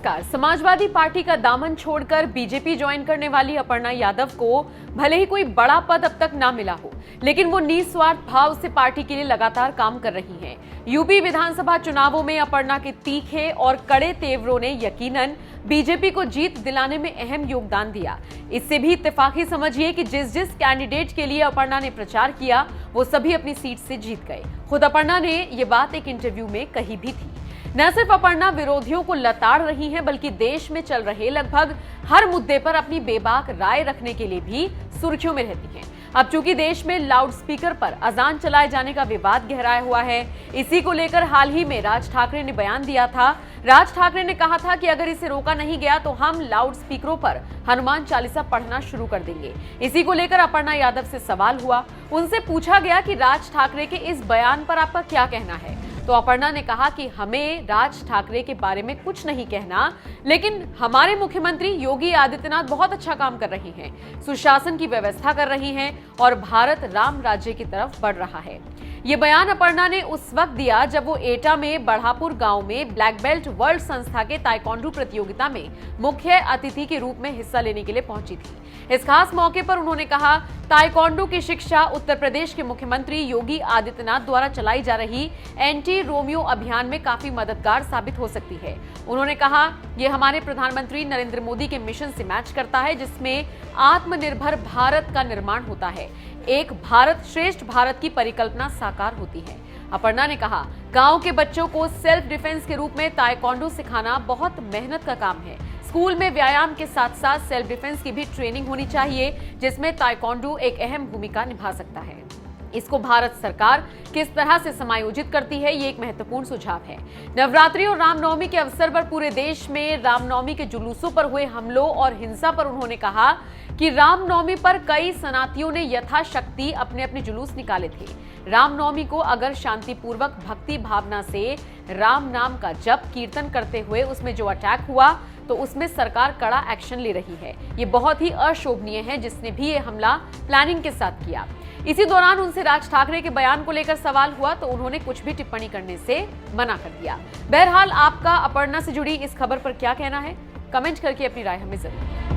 नमस्कार। समाजवादी पार्टी का दामन छोड़कर बीजेपी ज्वाइन करने वाली अपर्णा यादव को भले ही कोई बड़ा पद अब तक ना मिला हो, लेकिन वो निस्वार्थ भाव से पार्टी के लिए लगातार काम कर रही हैं। यूपी विधानसभा चुनावों में अपर्णा के तीखे और कड़े तेवरों ने यकीनन बीजेपी को जीत दिलाने में अहम योगदान दिया। इससे भी इत्तेफाकी समझिए कि जिस कैंडिडेट के लिए अपर्णा ने प्रचार किया वो सभी अपनी सीट से जीत गए। खुद अपर्णा ने ये बात एक इंटरव्यू में कही भी थी। न सिर्फ अपर्णा विरोधियों को लताड़ रही हैं, बल्कि देश में चल रहे लगभग हर मुद्दे पर अपनी बेबाक राय रखने के लिए भी सुर्खियों में रहती हैं। अब चूंकि देश में लाउड स्पीकर पर अजान चलाए जाने का विवाद गहराया हुआ है, इसी को लेकर हाल ही में राज ठाकरे ने बयान दिया था। राज ठाकरे ने कहा था कि अगर इसे रोका नहीं गया तो हम लाउड स्पीकरों पर हनुमान चालीसा पढ़ना शुरू कर देंगे। इसी को लेकर अपर्णा यादव से सवाल हुआ। उनसे पूछा गया कि राज ठाकरे के इस बयान पर आपका क्या कहना है, तो अपर्णा ने कहा कि हमें राज ठाकरे के बारे में कुछ नहीं कहना, लेकिन हमारे मुख्यमंत्री योगी आदित्यनाथ बहुत अच्छा काम कर रही हैं, सुशासन की व्यवस्था कर रही हैं और भारत राम राज्य की तरफ बढ़ रहा है। ये बयान अपर्णा ने उस वक्त दिया जब वो एटा में बढ़ापुर गांव में ब्लैक बेल्ट वर्ल्ड संस्था के ताइक्वांडो प्रतियोगिता में मुख्य अतिथि के रूप में हिस्सा लेने के लिए पहुंची थी। इस खास मौके पर उन्होंने कहा, ताइक्वांडो की शिक्षा उत्तर प्रदेश के मुख्यमंत्री योगी आदित्यनाथ द्वारा चलाई जा रही एंटी रोमियो अभियान में काफी मददगार साबित हो सकती है। उन्होंने कहा, यह हमारे प्रधानमंत्री नरेंद्र मोदी के मिशन से मैच करता है, जिसमें आत्मनिर्भर भारत का निर्माण होता है, एक भारत श्रेष्ठ भारत की परिकल्पना साकार होती है। अपर्णा ने कहा, गांव के बच्चों को सेल्फ डिफेंस के रूप में ताइक्वांडो सिखाना बहुत मेहनत का काम है। स्कूल में व्यायाम के साथ साथ सेल्फ डिफेंस की भी ट्रेनिंग होनी चाहिए, जिसमें ताइक्वांडो एक अहम भूमिका निभा सकता है। इसको भारत सरकार किस तरह से समायोजित करती है, ये एक महत्वपूर्ण सुझाव है। नवरात्रि और रामनवमी के अवसर पर पूरे देश में रामनवमी के जुलूसों पर हुए हमलों और हिंसा पर उन्होंने कहा कि रामनवमी पर कई सनातियों ने यथाशक्ति अपने अपने जुलूस निकाले थे। रामनवमी को अगर शांतिपूर्वक भक्ति भावना से राम नाम का जप कीर्तन करते हुए उसमें जो अटैक हुआ, तो उसमें सरकार कड़ा एक्शन ले रही है। ये बहुत ही अशोभनीय है, जिसने भी ये हमला प्लानिंग के साथ किया। इसी दौरान उनसे राज ठाकरे के बयान को लेकर सवाल हुआ तो उन्होंने कुछ भी टिप्पणी करने से मना कर दिया। बहरहाल आपका अपर्णा से जुड़ी इस खबर पर क्या कहना है, कमेंट करके अपनी राय हमें जरूर